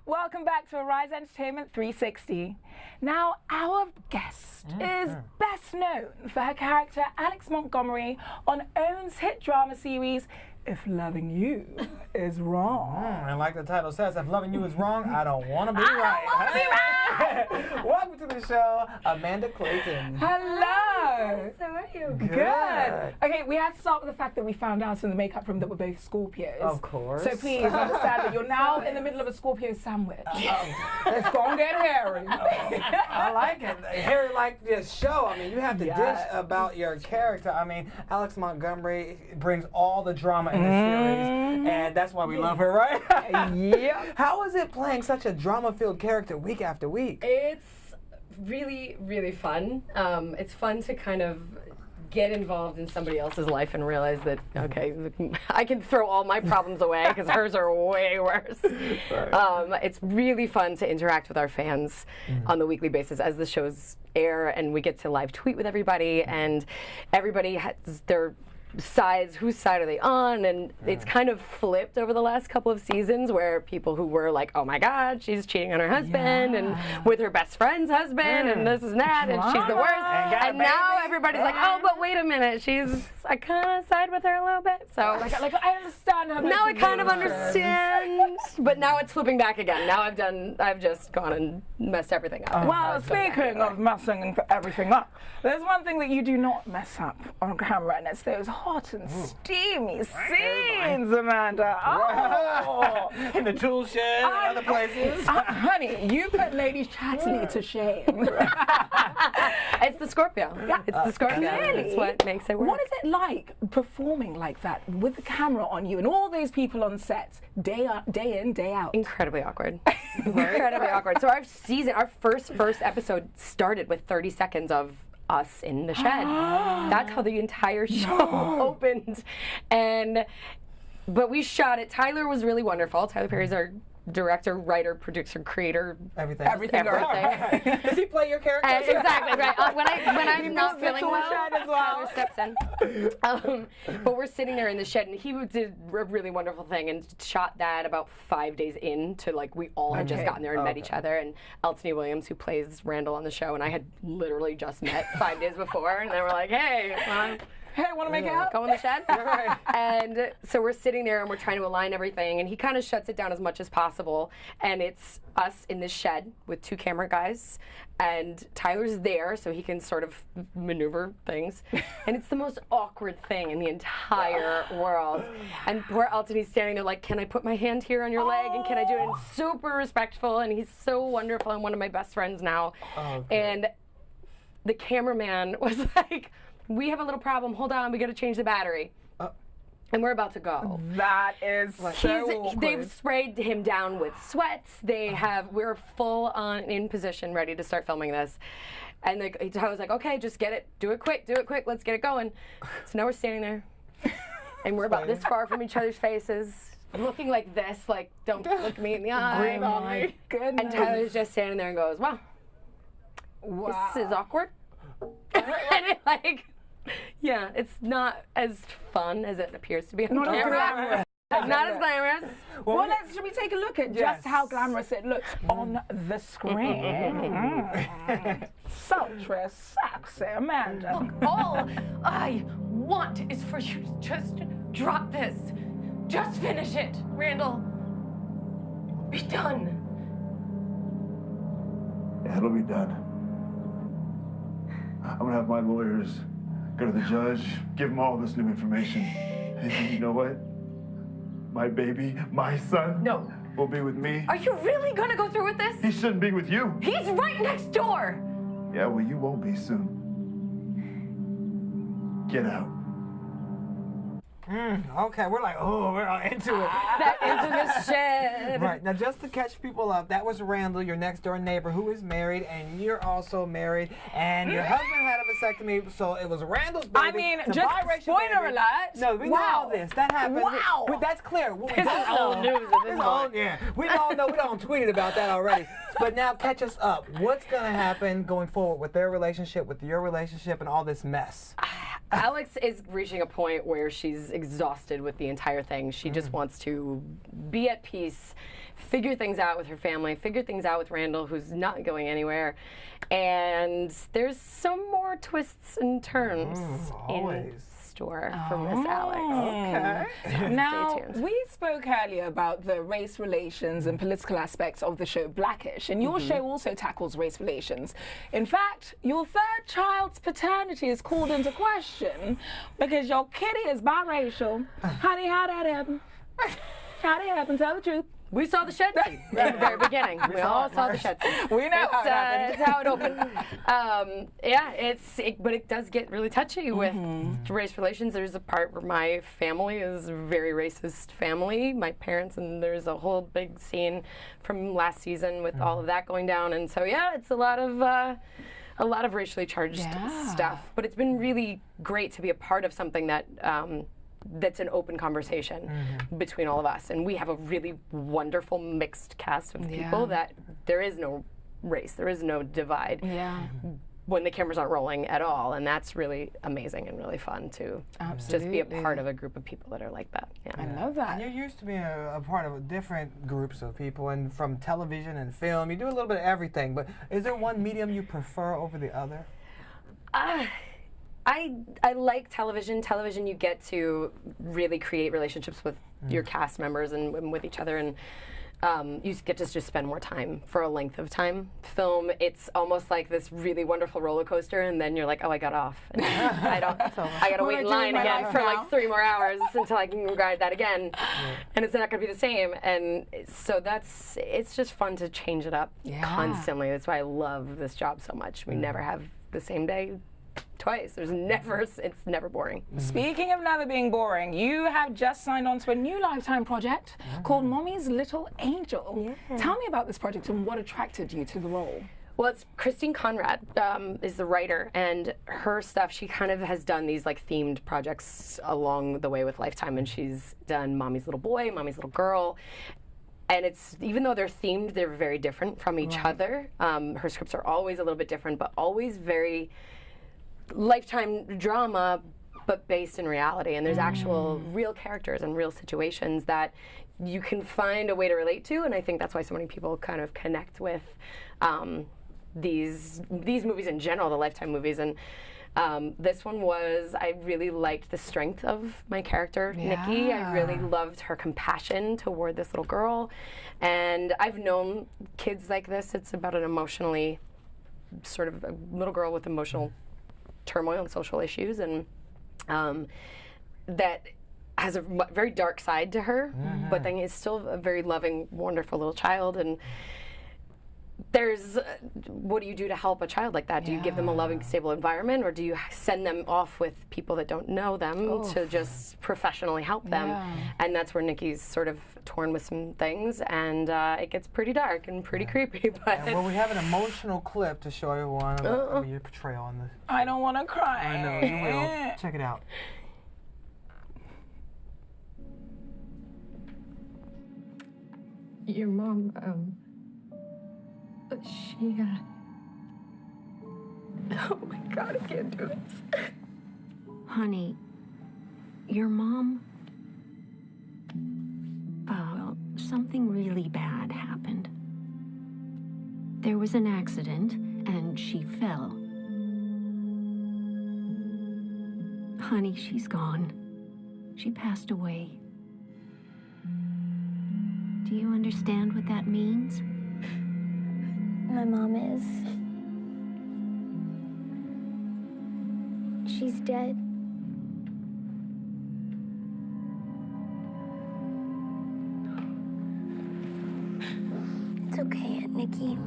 Welcome back to Arise Entertainment 360. Now, our guest is best known for her character Alex Montgomery on OWN's hit drama series, If Loving You Is Wrong. And like the title says, if loving you is wrong, I don't want to be I right. don't want to be right. Welcome to the show, Amanda Clayton. Hello. How are you? Good. Okay, we had to start with the fact that we found out in the makeup room that we're both Scorpios. Of course. So please understand that you're now in the middle of a Scorpio sandwich. It's gonna get hairy. I like it. Harry liked this show. I mean, you have to Yes. dish about your character. I mean, Alex Montgomery brings all the drama in this series, and that's why we love her, right? Yep. How is it playing such a drama-filled character week after week? It's really, really fun. It's fun to kind of get involved in somebody else's life and realize that, okay, I can throw all my problems away because hers are way worse. It's really fun to interact with our fans on the weekly basis as the shows air, and we get to live tweet with everybody, and everybody has their sides, whose side are they on, and it's kind of flipped over the last couple of seasons where people who were like, oh my god, she's cheating on her husband and with her best friend's husband and this and that and she's the worst, and now everybody's like, oh but wait a minute, I kind of side with her a little bit, so Like I understand her. now I kind of understand, but now it's flipping back again. Now I've just gone and messed everything up. Well, speaking of messing everything up, there's one thing that you do not mess up on camera, and it's those hot and steamy scenes, Amanda. Oh. In the tool shed and other places. Honey, you put Lady Chatterley to shame. It's the Scorpio. Yeah. It's the Scorpio. Clearly. It's what makes it work. What is it like performing like that with the camera on you and all those people on set, day in, day out? Incredibly awkward. Incredibly awkward. So our first episode started with 30 seconds of us in the shed. That's how the entire show opened. But we shot it. Tyler was really wonderful. Tyler Perry's our director, writer, producer, creator, Everything. Does he play your character? exactly right. When I'm not feeling well, Tyler steps in. But we're sitting there in the shed, and he did a really wonderful thing and shot that about 5 days in to, like, we all had just gotten there and met each other. And Eltony Williams, who plays Randall on the show, and I had literally just met 5 days before, and they were like, hey, Hey, want to make it out? go in the shed? And so we're sitting there and we're trying to align everything, and he kind of shuts it down as much as possible, and it's us in this shed with 2 camera guys, and Tyler's there so he can sort of maneuver things, and it's the most awkward thing in the entire world. And poor Eltony's standing there like, can I put my hand here on your leg, and can I do it? And super respectful, and he's so wonderful and one of my best friends now. And the cameraman was like, we have a little problem, hold on, we gotta change the battery. And we're about to go. That is so awkward. They've sprayed him down with sweats. We're full on in position, ready to start filming this. And I was like, okay, just do it quick, let's get it going. So now we're standing there, and we're about this far from each other's faces, looking like this, like, don't look me in the eye. Oh my goodness. And Tyler's just standing there and goes, wow. This is awkward. And it's like, yeah, it's not as fun as it appears to be on camera. Not as glamorous. Well, should we take a look at just how glamorous it looks on the screen? Sultry, sexy Amanda. All I want is for you to just drop this. Just finish it, Randall. Be done. Yeah, it'll be done. I'm gonna have my lawyers go to the judge, give him all this new information. And you know what? My baby, my son, will be with me. Are you really gonna go through with this? He shouldn't be with you. He's right next door. Yeah, well, you won't be soon. Get out. Okay, we're like, we're all into it. That into the shed. Right, now just to catch people up, that was Randall, your next door neighbor, who is married, and you're also married, and your husband had a vasectomy, so it was Randall's baby. I mean, the just biracial spoiler baby. alert. No, we know all this. That happened. Wow. That's clear. This is old news at this point. Yeah, we all know. We don't tweeted about that already. But now catch us up. What's going to happen going forward with their relationship, with your relationship, and all this mess? Alex is reaching a point where she's exhausted with the entire thing. She just wants to be at peace, figure things out with her family, figure things out with Randall, who's not going anywhere. And there's some more twists and turns in store for Miss Alex. Okay. Now, we spoke earlier about the race relations and political aspects of the show Blackish, and your show also tackles race relations. In fact, your third child's paternity is called into question because your kitty is biracial. Honey, how'd that happen? How'd it happen? Tell the truth. We saw the shed scene in the very beginning. We all saw the shed scene. We know how it happened. It's how it opened. But it does get really touchy with race relations. There's a part where my family is a very racist family, my parents, and there's a whole big scene from last season with all of that going down. And so, it's a lot of racially charged stuff. But it's been really great to be a part of something that that's an open conversation between all of us. And we have a really wonderful mixed cast of people that there is no race, there is no divide when the cameras aren't rolling at all. And that's really amazing and really fun to just be a part of a group of people that are like that. I love that. And you're used to being a part of different groups of people, and from television and film, you do a little bit of everything. But is there one medium you prefer over the other? I like television. Television, you get to really create relationships with your cast members and with each other, and you get to just spend more time for a length of time. Film, it's almost like this really wonderful roller coaster, and then you're like, oh, I got off. And I gotta wait in line again for like 3 more hours until I can ride that again, and it's not gonna be the same. And so it's just fun to change it up constantly. That's why I love this job so much. We never have the same day twice. It's never boring. Speaking of never being boring, you have just signed on to a new Lifetime project called Mommy's Little Angel. Tell me about this project and what attracted you to the role. Well, it's Christine Conrad is the writer, and her stuff, she kind of has done these like themed projects along the way with Lifetime, and she's done Mommy's Little Boy, Mommy's Little Girl. And it's, even though they're themed, they're very different from each other. Her scripts are always a little bit different, but always very Lifetime drama, but based in reality. And there's actual real characters and real situations that you can find a way to relate to. And I think that's why so many people kind of connect with these movies in general, the Lifetime movies. And this one was, I really liked the strength of my character, Nikki. I really loved her compassion toward this little girl. And I've known kids like this. It's about an emotionally, sort of a little girl with emotional turmoil and social issues, and that has a very dark side to her, but then is still a very loving, wonderful little child. And there's, what do you do to help a child like that? Do you give them a loving, stable environment, or do you send them off with people that don't know them to just professionally help them? And that's where Nikki's sort of torn with some things, and it gets pretty dark and pretty creepy. But well, we have an emotional clip to show everyone about your portrayal on this. I don't want to cry. I know, you will. Check it out. Your mom, she, oh my God, I can't do this. Honey, your mom, something really bad happened. There was an accident, and she fell. Honey, she's gone. She passed away. Do you understand what that means? My mom is. She's dead. It's okay, Aunt Nikki.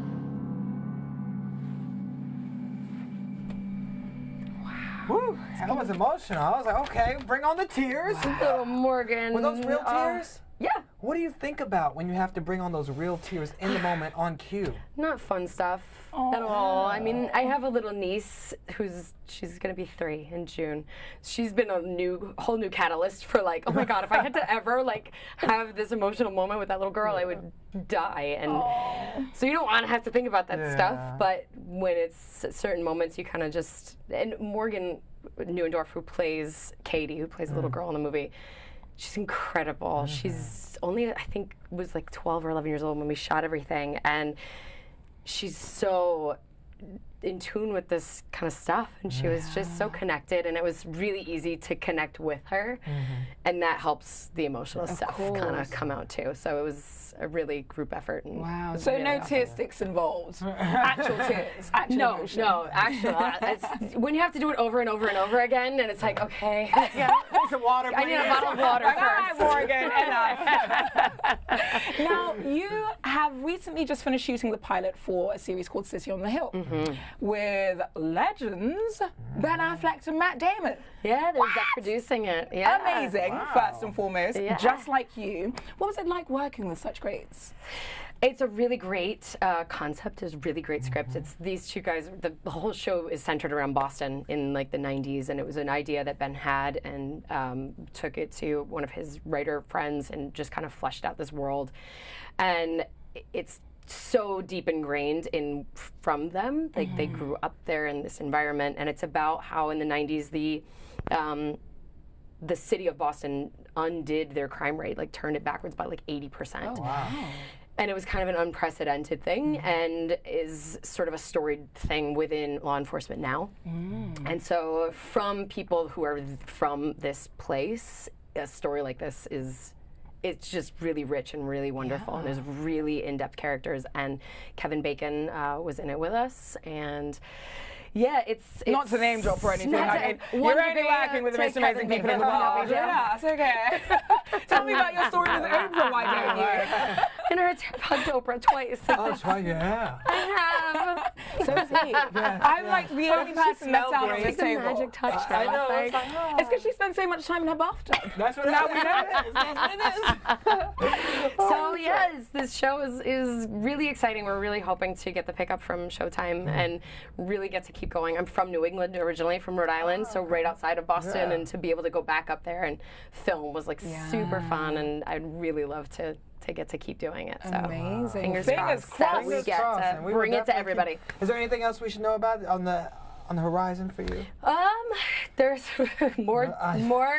Woo, that was emotional. I was like, okay, bring on the tears. Little Morgan. Were those real tears? Yeah. What do you think about when you have to bring on those real tears in the moment on cue? Not fun stuff at all. I mean, I have a little niece she's gonna be 3 in June. She's been a whole new catalyst for like, oh my God, if I had to ever like have this emotional moment with that little girl, I would die. And so you don't want to have to think about that stuff, but when it's certain moments, you kind of just, and Morgan Neuendorf, who plays Katie, who plays the little girl in the movie. She's incredible. She's only, I think, was like 12 or 11 years old when we shot everything, and she's so in tune with this kind of stuff, and she was just so connected, and it was really easy to connect with her, and that helps the emotional stuff kind of come out too. So it was a really group effort. And wow. So really no tear sticks involved. Actual tears. Actual emotion. No. Actually, it's, when you have to do it over and over and over again, and it's like, okay, Some water, I need a bottle of water first. Morgan, enough. Now, you have recently just finished shooting the pilot for a series called City on the Hill with legends Ben Affleck and Matt Damon. Yeah, they're producing it. Yeah. Amazing, first and foremost, just like you. What was it like working with such greats? It's a really great concept. It's a really great script. It's these two guys. The whole show is centered around Boston in like the 90s, and it was an idea that Ben had and took it to one of his writer friends and just kind of fleshed out this world. And it's so deep ingrained from them. Like they grew up there in this environment, and it's about how in the 90s the city of Boston undid their crime rate, like turned it backwards by like 80%. Oh, wow. And it was kind of an unprecedented thing, and is sort of a storied thing within law enforcement now. And so from people who are from this place, a story like this it's just really rich and really wonderful, and there's really in-depth characters, and Kevin Bacon was in it with us, and yeah, it's not to name drop or anything. I mean, you're only working with the most amazing people in the world. Yeah, it's okay. Tell me about your story with Oprah, why don't you? In her hugged Oprah twice. Oh, twice, yeah. I have. So sweet. I'm like the only person that's out on this It's a table. magic touch. I know. Like, It's because she spends so much time in her bathtub. That's what Now it we is. know it. That's what it is. So yes, this show is really exciting. We're really hoping to get the pickup from Showtime and really get to keep going. I'm from New England originally, from Rhode Island, so right outside of Boston, and to be able to go back up there and film was like super fun, and I'd really love to get to keep doing it. So Amazing. Fingers Fingers crossed that crossed. we get And to we will bring it to definitely everybody. Is there anything else we should know about on the horizon for you? There's more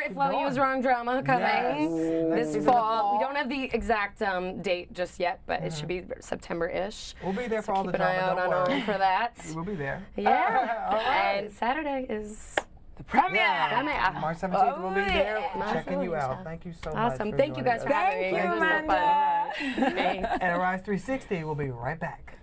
If Love You Was Wrong drama coming this fall. We don't have the exact date just yet, but it should be September-ish. We'll be there So for all the keep an eye drama. out Don't on worry. for that. We'll be there. Yeah. All right. And Saturday is The premiere. Yeah. March 17th, we'll be there yeah. checking you out. Thank you so much. awesome. for Thank you joining guys us. for having me. Thank you, It was so fun. Amanda. Thanks. And Arise 360 will be right back.